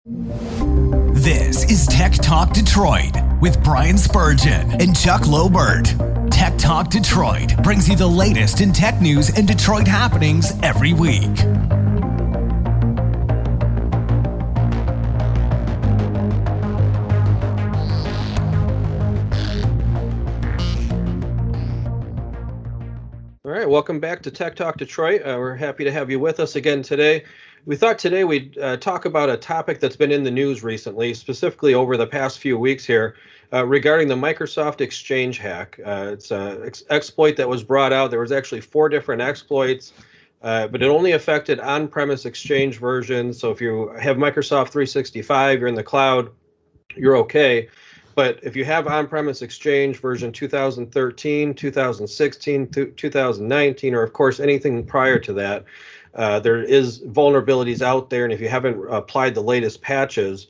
This is Tech Talk Detroit with Brian Spurgeon and Chuck Lobert. Tech Talk Detroit brings you the latest in tech news and Detroit happenings every week. All right, welcome back to Tech Talk Detroit. We're happy to have you with us again today. We thought today we'd talk about a topic that's been in the news recently, specifically over the past few weeks here, regarding the Microsoft Exchange hack. It's an exploit that was brought out. There was actually 4 different exploits, but it only affected on-premise Exchange versions. So if you have Microsoft 365, you're in the cloud, you're okay. But if you have on-premise Exchange version 2013, 2016, 2019, or of course anything prior to that, there is vulnerabilities out there, and if you haven't applied the latest patches,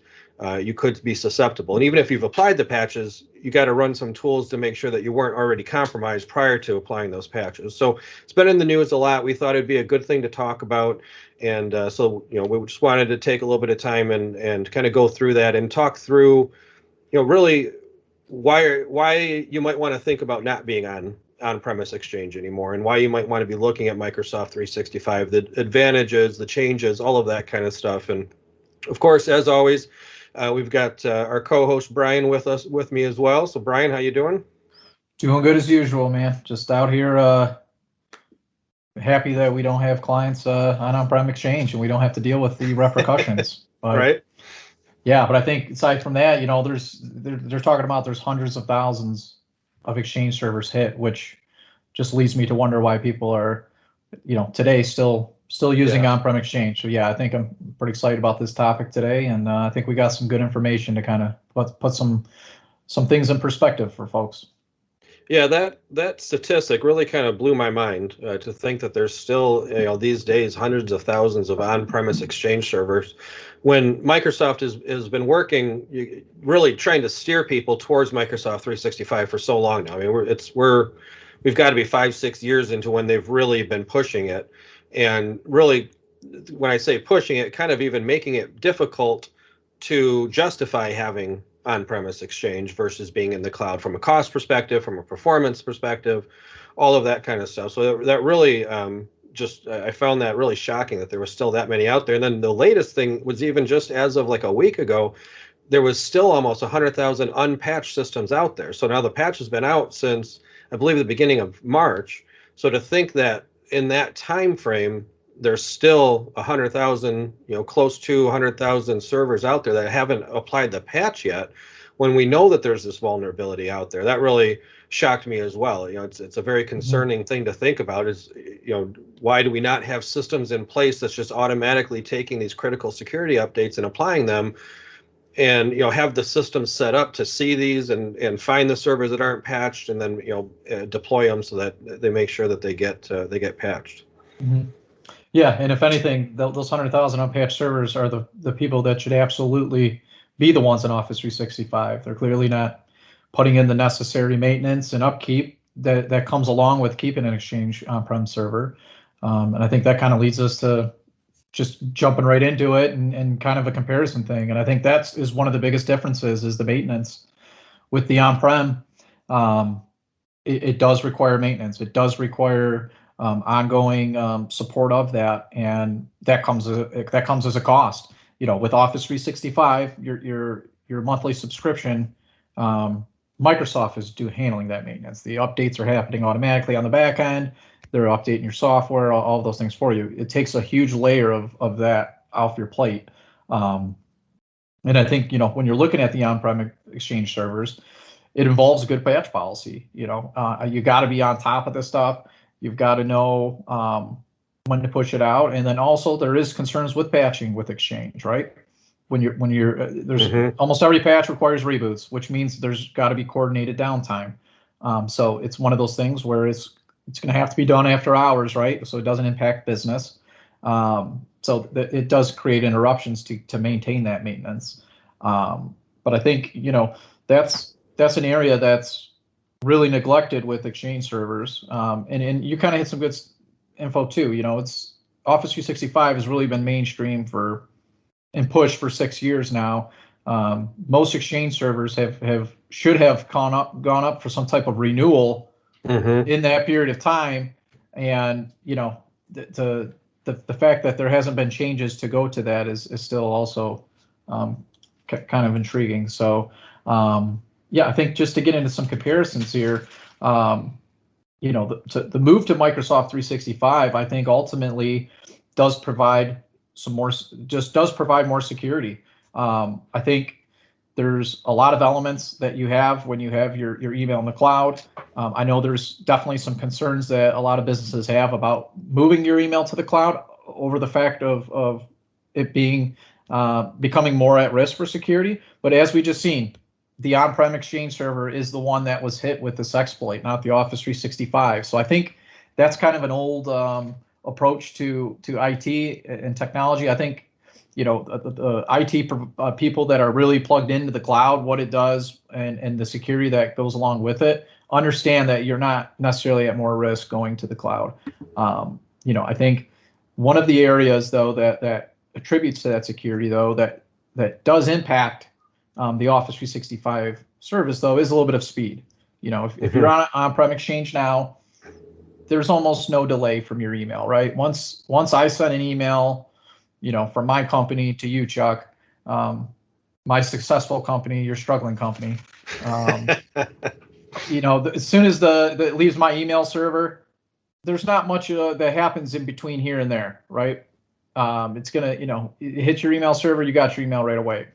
you could be susceptible. And even if you've applied the patches, you got to run some tools to make sure that you weren't already compromised prior to applying those patches. So it's been in the news a lot. We thought it'd be a good thing to talk about, and so we just wanted to take a little bit of time and kind of go through that and talk through, really why you might want to think about not being on-premise Exchange anymore, and why you might want to be looking at Microsoft 365, the advantages, the changes, all of that kind of stuff. And of course, as always, we've got our co-host Brian with me as well. So Brian, how you doing? Doing good as usual, man. Just out here happy that we don't have clients on-prem Exchange and we don't have to deal with the repercussions. But, right. Yeah, but I think aside from that, they're talking about there's hundreds of thousands of Exchange servers hit, which just leads me to wonder why people are, today still using on-prem Exchange. So yeah, I think I'm pretty excited about this topic today, and I think we got some good information to kind of put some things in perspective for folks. Yeah, that statistic really kind of blew my mind, to think that there's still, these days, hundreds of thousands of on-premise Exchange servers, when Microsoft has been working, really trying to steer people towards Microsoft 365 for so long now. I mean, we've got to be 5-6 years into when they've really been pushing it, and really, when I say pushing it, kind of even making it difficult to justify having on-premise Exchange versus being in the cloud from a cost perspective, from a performance perspective, all of that kind of stuff. So that really I found that really shocking that there was still that many out there. And then the latest thing was, even just as of like a week ago, there was still almost 100,000 unpatched systems out there. So now the patch has been out since, I believe, the beginning of March. So to think that in that time frame, there's still 100,000, close to 100,000 servers out there that haven't applied the patch yet, when we know that there's this vulnerability out there, that really shocked me as well. It's a very concerning thing to think about, is, why do we not have systems in place that's just automatically taking these critical security updates and applying them, and have the system set up to see these and find the servers that aren't patched, and then deploy them so that they make sure that they get patched. Mm-hmm. Yeah, and if anything, those 100,000 unpatched servers are the people that should absolutely be the ones in Office 365. They're clearly not putting in the necessary maintenance and upkeep that comes along with keeping an Exchange on-prem server. And I think that kind of leads us to just jumping right into it and kind of a comparison thing. And I think that is one of the biggest differences, is the maintenance. With the on-prem, it does require maintenance. It does require ongoing support of that, and that comes as a cost. With Office 365, your monthly subscription, Microsoft is handling that maintenance. The updates are happening automatically on the back end. They're updating your software, all of those things for you. It takes a huge layer of that off your plate. And I think, when you're looking at the on-prem Exchange servers, it involves a good patch policy. You got to be on top of this stuff. You've got to know when to push it out, and then also there is concerns with patching with Exchange, right? There's almost every patch requires reboots, which means there's got to be coordinated downtime. So it's one of those things where it's going to have to be done after hours, right? So it doesn't impact business. So it does create interruptions to maintain that maintenance. But I think that's an area that's really neglected with Exchange servers. And you kind of hit some good info too. It's Office 365 has really been mainstream for and pushed for 6 years now. Most Exchange servers should have gone up for some type of renewal in that period of time, and the fact that there hasn't been changes to go to that is still also kind of intriguing. So I think just to get into some comparisons here, the move to Microsoft 365, I think ultimately does provide more security. I think there's a lot of elements that you have when you have your email in the cloud. I know there's definitely some concerns that a lot of businesses have about moving your email to the cloud over the fact of it being becoming more at risk for security. But as we just seen, the on-prem Exchange server is the one that was hit with this exploit, not the Office 365. So I think that's kind of an old approach to IT and technology. I think the IT people that are really plugged into the cloud, what it does, and the security that goes along with it, understand that you're not necessarily at more risk going to the cloud. I think one of the areas though that attributes to that security though that does impact the Office 365 service though is a little bit of speed. If you're on-prem Exchange now, there's almost no delay from your email, right? Once I send an email, from my company to you, Chuck, my successful company, your struggling company, as soon as it leaves my email server, there's not much that happens in between here and there, right? It's gonna, it hits your email server, you got your email right away.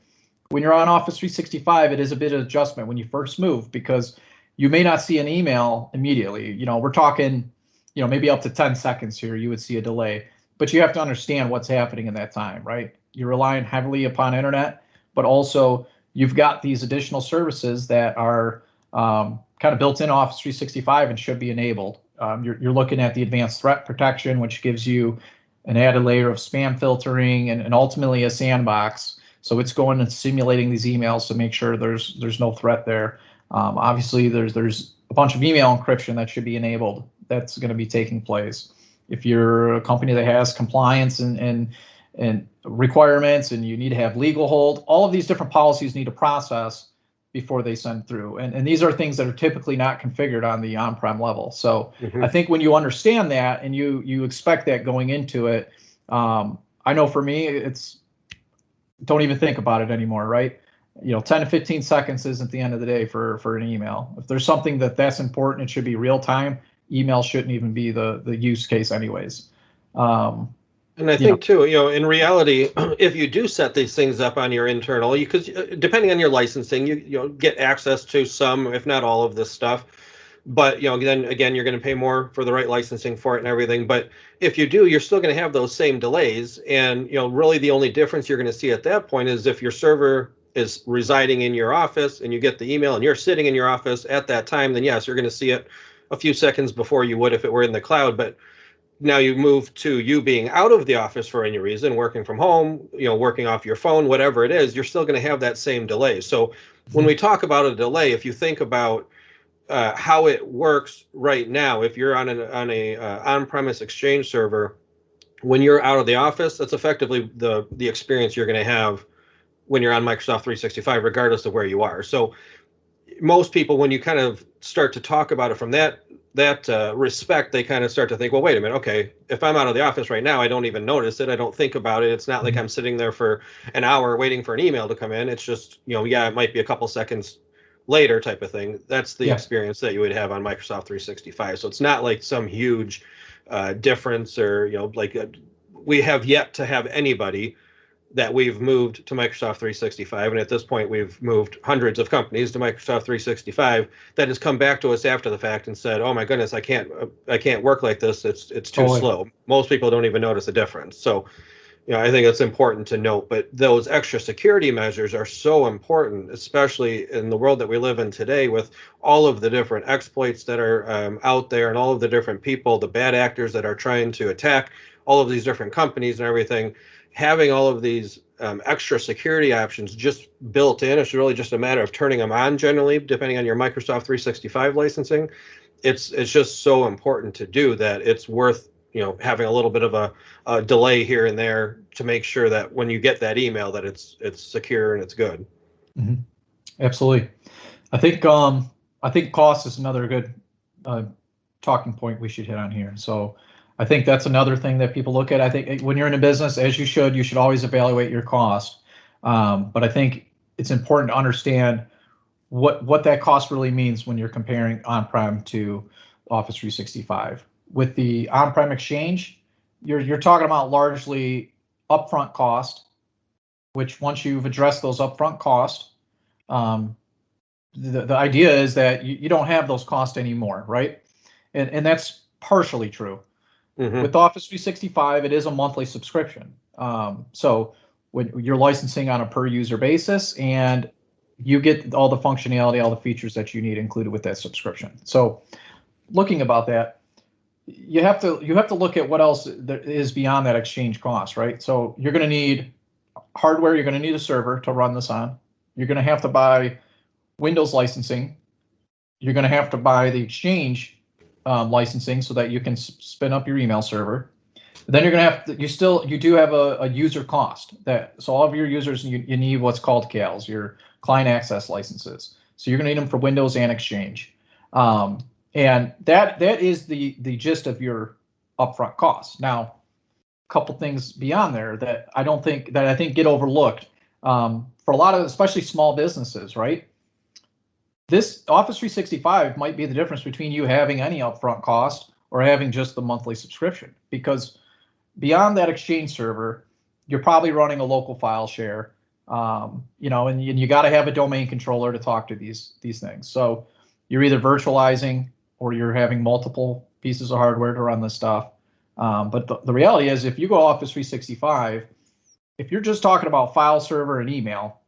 When you're on Office 365, it is a bit of adjustment when you first move, because you may not see an email immediately. We're talking, maybe up to 10 seconds here, you would see a delay. But you have to understand what's happening in that time, right? You're relying heavily upon internet, but also you've got these additional services that are kind of built in Office 365 and should be enabled. You're looking at the advanced threat protection, which gives you an added layer of spam filtering and ultimately a sandbox. So it's going and simulating these emails to make sure there's no threat there. Obviously, there's a bunch of email encryption that should be enabled. That's going to be taking place. If you're a company that has compliance and requirements and you need to have legal hold, all of these different policies need to process before they send through. And these are things that are typically not configured on the on-prem level. So I think when you understand that and you expect that going into it, I know for me, it's don't even think about it anymore, right? 10 to 15 seconds isn't the end of the day for an email. If there's something that's important, it should be real time. Email shouldn't even be the use case anyways. And I think too, in reality, if you do set these things up on your internal, because depending on your licensing, you get access to some, if not all of this stuff. But then again, you're going to pay more for the right licensing for it and everything. But if you do, you're still going to have those same delays. And really the only difference you're going to see at that point is if your server is residing in your office and you get the email and you're sitting in your office at that time, then yes, you're going to see it a few seconds before you would if it were in the cloud. But now you move to you being out of the office for any reason, working from home, working off your phone, whatever it is, you're still going to have that same delay. So when we talk about a delay, if you think about how it works right now, if you're on a on-premise Exchange server, when you're out of the office, that's effectively the experience you're going to have when you're on Microsoft 365, regardless of where you are. So most people, when you kind of start to talk about it from that respect, they kind of start to think, well, wait a minute, okay, if I'm out of the office right now, I don't even notice it. I don't think about it. It's not like I'm sitting there for an hour waiting for an email to come in. It's just, it might be a couple seconds later type of thing. That's the experience that you would have on Microsoft 365. So it's not like some huge difference or, we have yet to have anybody that we've moved to Microsoft 365, and at this point we've moved hundreds of companies to Microsoft 365 that has come back to us after the fact and said, "Oh my goodness, I can't work like this. It's too slow." Most people don't even notice a difference. So, I think it's important to note. But those extra security measures are so important, especially in the world that we live in today, with all of the different exploits that are out there and all of the different people, the bad actors that are trying to attack all of these different companies and everything. Having all of these extra security options just built in, it's really just a matter of turning them on generally, depending on your Microsoft 365 licensing. It's just so important to do that it's worth having a little bit of a delay here and there to make sure that when you get that email that it's secure and it's good. Mm-hmm. Absolutely. I think cost is another good talking point we should hit on here. So I think that's another thing that people look at. I think when you're in a business, as you should always evaluate your cost. But I think it's important to understand what that cost really means when you're comparing on-prem to Office 365. With the on-prem Exchange, you're talking about largely upfront cost, which once you've addressed those upfront costs, the idea is that you don't have those costs anymore, right? And that's partially true. Mm-hmm. With Office 365, it is a monthly subscription. So when you're licensing on a per user basis, and you get all the functionality, all the features that you need included with that subscription. So looking about that, you have to look at what else there is beyond that Exchange cost, right? So you're going to need hardware, you're going to need a server to run this on. You're going to have to buy Windows licensing. You're going to have to buy the Exchange licensing so that you can spin up your email server. Then you're going to have to, you do have a user cost so all of your users, you need what's called CALs, your client access licenses. So you're going to need them for Windows and Exchange. And that is the gist of your upfront costs. Now, a couple things beyond there that I think get overlooked for a lot of, especially small businesses, right? This Office 365 might be the difference between you having any upfront cost or having just the monthly subscription, because beyond that Exchange server, you're probably running a local file share, and you got to have a domain controller to talk to these things. So you're either virtualizing or you're having multiple pieces of hardware to run this stuff. But the reality is, if you go Office 365, if you're just talking about file server and email,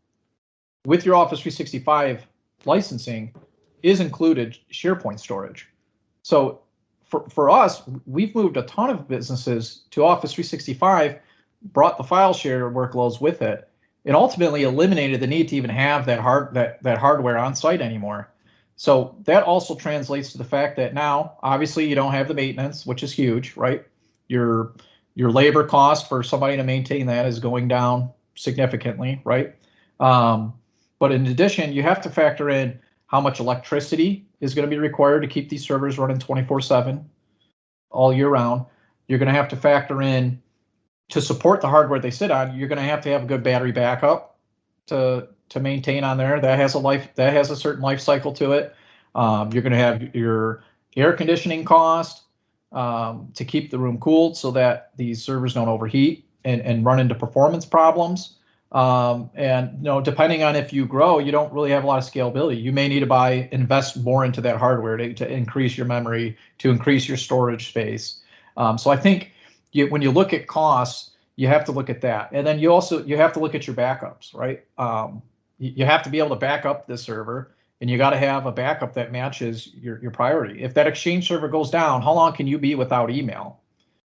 with your Office 365 licensing is included SharePoint storage. So for us, we've moved a ton of businesses to Office 365, brought the file share workloads with it, and ultimately eliminated the need to even have that hardware on site anymore. So that also translates to the fact that now, obviously, you don't have the maintenance, which is huge, right? Your labor cost for somebody to maintain that is going down significantly, right? But in addition, you have to factor in how much electricity is going to be required to keep these servers running 24/7 all year round. You're going to have to factor in, to support the hardware they sit on, you're going to have a good battery backup to maintain on there. That has a certain life cycle to it. You're going to have your air conditioning cost to keep the room cooled so that these servers don't overheat and run into performance problems. And depending on if you grow, you don't really have a lot of scalability. You may need to invest more into that hardware to increase your memory, to increase your storage space. So I think when you look at costs, you have to look at that. And then you have to look at your backups, right? You have to be able to back up this server, and you got to have a backup that matches your priority. If that Exchange server goes down, how long can you be without email?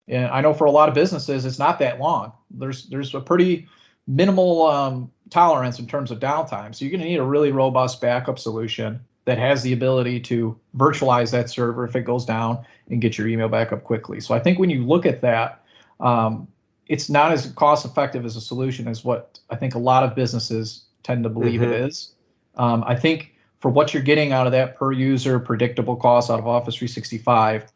And I know for a lot of businesses, it's not that long. There's a pretty minimal tolerance in terms of downtime. So you're going to need a really robust backup solution that has the ability to virtualize that server if it goes down and get your email back up quickly. So I think when you look at that, it's not as cost effective as a solution as what I think a lot of businesses tend to believe it is. I think for what you're getting out of that per user predictable cost out of Office 365,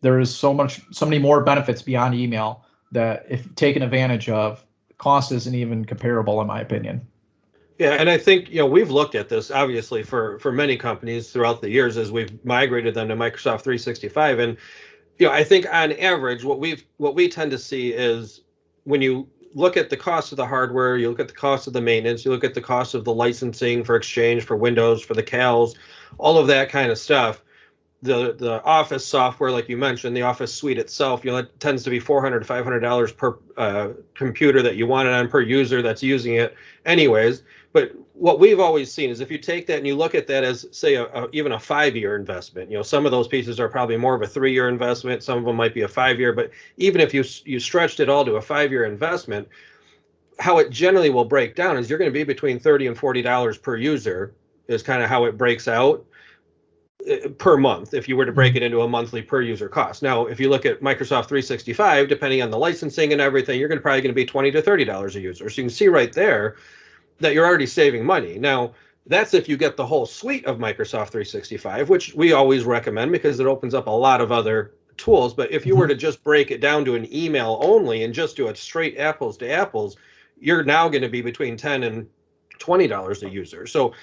there is so many more benefits beyond email that, if taken advantage of, cost isn't even comparable, in my opinion. Yeah, and I think we've looked at this obviously for many companies throughout the years as we've migrated them to Microsoft 365, and I think on average what we tend to see is, when you look at the cost of the hardware, you look at the cost of the maintenance, you look at the cost of the licensing for Exchange, for Windows, for the CALs, all of that kind of stuff. The Office software, like you mentioned, the Office suite itself, it tends to be $400 to $500 per computer that you want it on, per user that's using it anyways. But what we've always seen is, if you take that and you look at that as, say, even a 5-year investment, some of those pieces are probably more of a 3-year investment, some of them might be a 5-year, but even if you stretched it all to a 5-year investment, how it generally will break down is you're going to be between $30 and $40 per user is kind of how it breaks out. per month if you were to break it into a monthly per user cost. Now, if you look at Microsoft 365, depending on the licensing and everything, you're probably going to be $20 to $30 a user. So you can see right there that you're already saving money. Now, that's if you get the whole suite of Microsoft 365, which we always recommend because it opens up a lot of other tools. But if you were to just break it down to an email only and just do it straight apples to apples, you're now going to be between $10 and $20 a user. So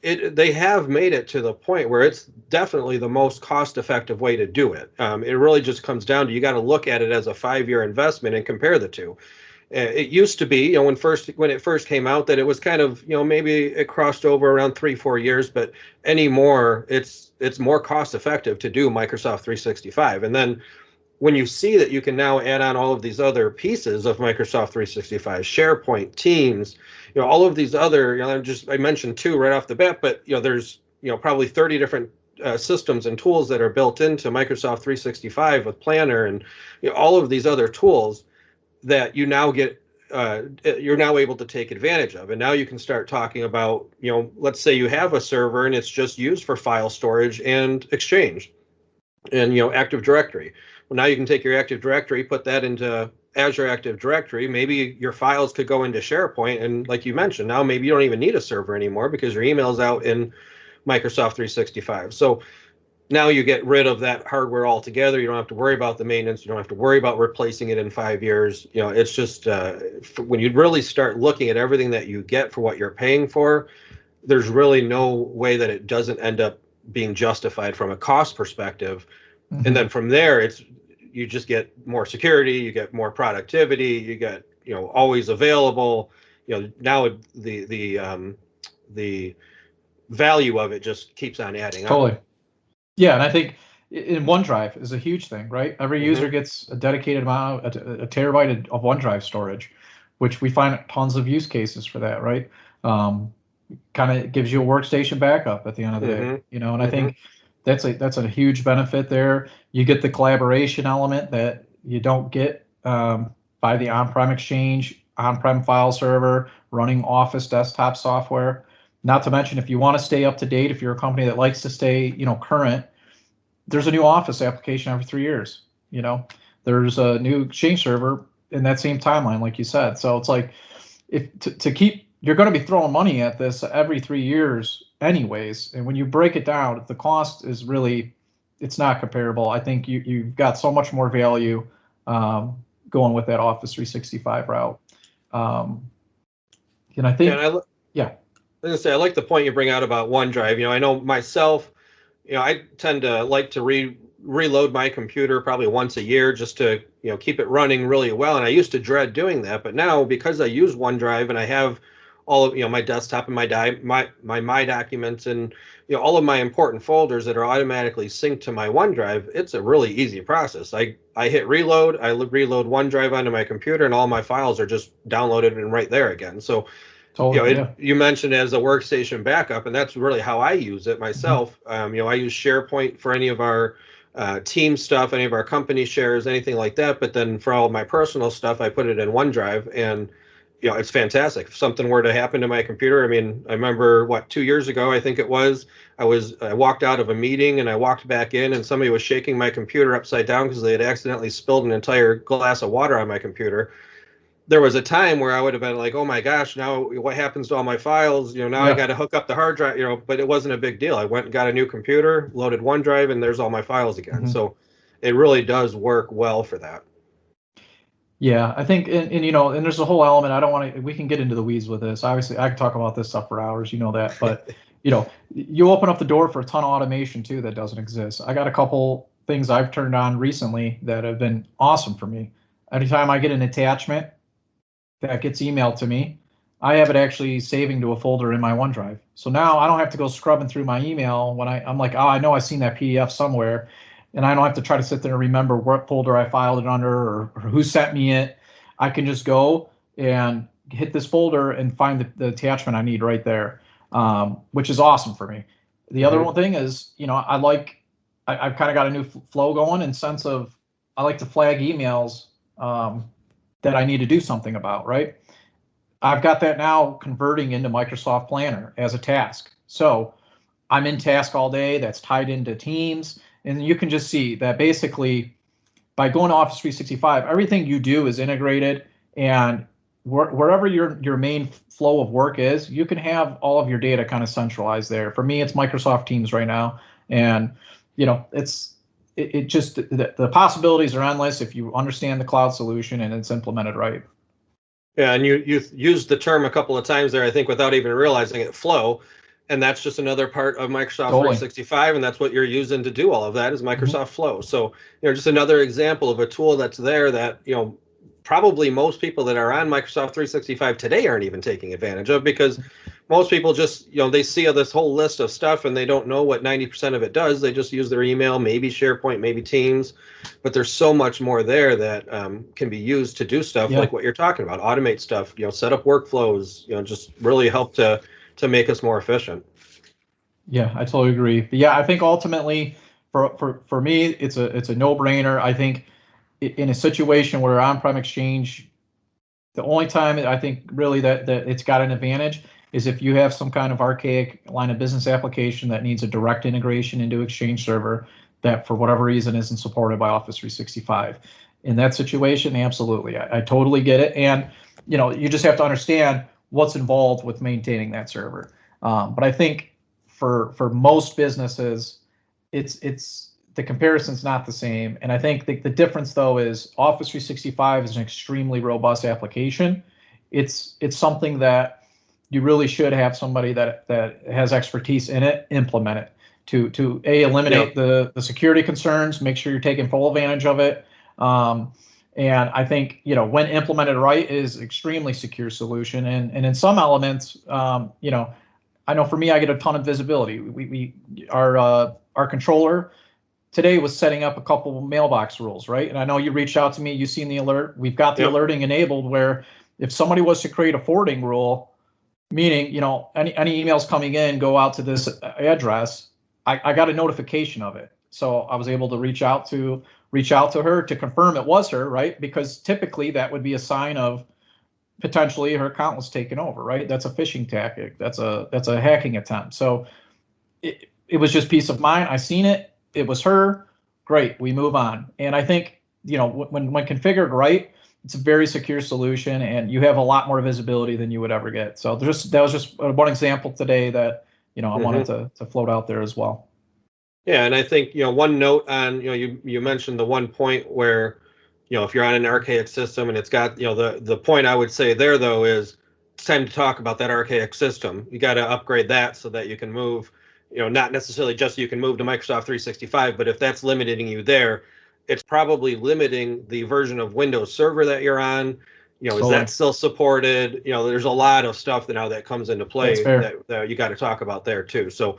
they have made it to the point where it's definitely the most cost-effective way to do it. It really just comes down to, you got to look at it as a 5-year investment and compare the two. It used to be, when it first came out, that it was kind of, maybe it crossed over around 3-4 years, but anymore it's more cost effective to do Microsoft 365. And then when you see that you can now add on all of these other pieces of Microsoft 365, SharePoint, Teams, all of these other, I mentioned 2 right off the bat, but there's probably 30 different systems and tools that are built into Microsoft 365 with Planner and all of these other tools that you now get, you're now able to take advantage of. And now you can start talking about, let's say you have a server and it's just used for file storage and Exchange and, Active Directory. Well, now you can take your Active Directory, put that into Azure Active Directory. Maybe your files could go into SharePoint. And like you mentioned, now maybe you don't even need a server anymore because your email's out in Microsoft 365. So now you get rid of that hardware altogether. You don't have to worry about the maintenance. You don't have to worry about replacing it in 5 years. It's just when you really start looking at everything that you get for what you're paying for, there's really no way that it doesn't end up being justified from a cost perspective. And then from there, you just get more security, you get more productivity, you get always available. Now the value of it just keeps on adding up. Totally. Yeah, and I think in OneDrive is a huge thing, right? Every user gets a dedicated amount, a terabyte of OneDrive storage, which we find tons of use cases for that, right? Kind of gives you a workstation backup at the end of the day, and I think that's a huge benefit there. You get the collaboration element that you don't get by the on-prem Exchange, on-prem file server, running Office desktop software. Not to mention, if you want to stay up to date, if you're a company that likes to stay, current, there's a new Office application every 3 years. There's a new Exchange server in that same timeline, like you said. So it's like, you're going to be throwing money at this every 3 years, anyways. And when you break it down, the cost is really, it's not comparable. I think you've got so much more value going with that Office 365 route. And I think, yeah. I was gonna say, I like the point you bring out about OneDrive. I know myself, I tend to like to reload my computer probably once a year just to, keep it running really well. And I used to dread doing that, but now because I use OneDrive and I have all of, my desktop and my documents and, all of my important folders that are automatically synced to my OneDrive, it's a really easy process. I hit reload, I reload OneDrive onto my computer, and all my files are just downloaded and right there again. So you mentioned it as a workstation backup, and that's really how I use it myself. I use SharePoint for any of our team stuff, any of our company shares, anything like that. But then for all of my personal stuff, I put it in OneDrive, and it's fantastic. If something were to happen to my computer, I remember 2 years ago, I think it was, I walked out of a meeting and I walked back in, and somebody was shaking my computer upside down because they had accidentally spilled an entire glass of water on my computer. There was a time where I would have been like, oh my gosh, now what happens to all my files? I got to hook up the hard drive, but it wasn't a big deal. I went and got a new computer, loaded OneDrive, and there's all my files again. So it really does work well for that. Yeah, I think, and there's a whole element. We can get into the weeds with this. Obviously, I could talk about this stuff for hours, that, but you open up the door for a ton of automation too that doesn't exist. I got a couple things I've turned on recently that have been awesome for me. Anytime I get an attachment that gets emailed to me, I have it actually saving to a folder in my OneDrive. So now I don't have to go scrubbing through my email when I'm like, oh, I know I've seen that PDF somewhere, and I don't have to try to sit there and remember what folder I filed it under or who sent me it. I can just go and hit this folder and find the attachment I need right there, which is awesome for me. The other one thing is, I've kind of got a new flow going in sense of I like to flag emails that I need to do something about, right? I've got that now converting into Microsoft Planner as a task. So I'm in task all day, that's tied into Teams. And you can just see that basically by going to Office 365, everything you do is integrated, and wherever your main flow of work is, you can have all of your data kind of centralized there. For me, it's Microsoft Teams right now. And, it just, the possibilities are endless if you understand the cloud solution and it's implemented right. Yeah, and you used the term a couple of times there, I think, without even realizing it, flow. And that's just another part of Microsoft 365, and that's what you're using to do all of that is Microsoft Flow. So, just another example of a tool that's there that, probably most people that are on Microsoft 365 today aren't even taking advantage of, because most people just, they see this whole list of stuff and they don't know what 90% of it does. They just use their email, maybe SharePoint, maybe Teams, but there's so much more there that can be used to do stuff like what you're talking about, automate stuff, set up workflows, just really help to make us more efficient. Yeah, I totally agree. But yeah, I think ultimately for me, it's a no-brainer. I think in a situation where on-prem Exchange, the only time I think really that it's got an advantage is if you have some kind of archaic line of business application that needs a direct integration into Exchange Server that for whatever reason isn't supported by Office 365. In that situation, absolutely, I totally get it. And you just have to understand what's involved with maintaining that server. But I think for most businesses, it's the comparison's not the same. And I think the difference though is Office 365 is an extremely robust application. It's something that you really should have somebody that has expertise in it implement it to eliminate the security concerns, make sure you're taking full advantage of it. And I think, when implemented right, is extremely secure solution. And in some elements, I know for me, I get a ton of visibility. Our controller today was setting up a couple mailbox rules, right? And I know you reached out to me, you've seen the alert. We've got the alerting enabled where if somebody was to create a forwarding rule, meaning, any emails coming in go out to this address, I got a notification of it. So I was able to reach out to her to confirm it was her, right? Because typically that would be a sign of potentially her account was taken over, right? That's a phishing tactic. That's a hacking attempt. So it was just peace of mind. I seen it. It was her. Great. We move on. And I think, when configured right, it's a very secure solution and you have a lot more visibility than you would ever get. So that was just one example today that, I wanted to float out there as well. Yeah. And I think, one note on, you mentioned the one point where, if you're on an archaic system and it's got, the point I would say there though is it's time to talk about that archaic system. You got to upgrade that so that you can move, not necessarily just so you can move to Microsoft 365, but if that's limiting you there, it's probably limiting the version of Windows Server that you're on. Is that still supported? There's a lot of stuff now that comes into play that you got to talk about there too. So,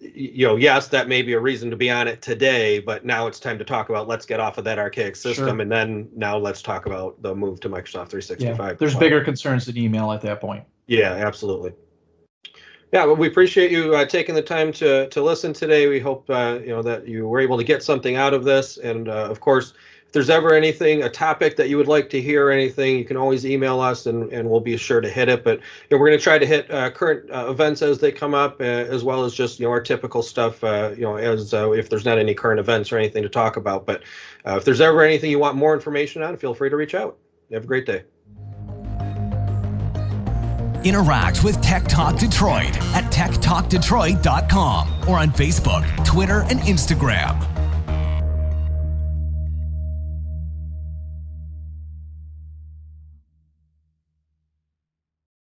yes, that may be a reason to be on it today, but now it's time to talk about let's get off of that archaic system, and then now let's talk about the move to Microsoft 365. Yeah, there's bigger concerns than email at that point. Yeah, absolutely. Yeah, well, we appreciate you taking the time to listen today. We hope that you were able to get something out of this. And of course, if there's ever anything, a topic that you would like to hear, or anything, you can always email us, and we'll be sure to hit it. But we're going to try to hit current events as they come up, as well as just our typical stuff. As if there's not any current events or anything to talk about. But if there's ever anything you want more information on, feel free to reach out. You have a great day. Interact with Tech Talk Detroit at techtalkdetroit.com or on Facebook, Twitter, and Instagram.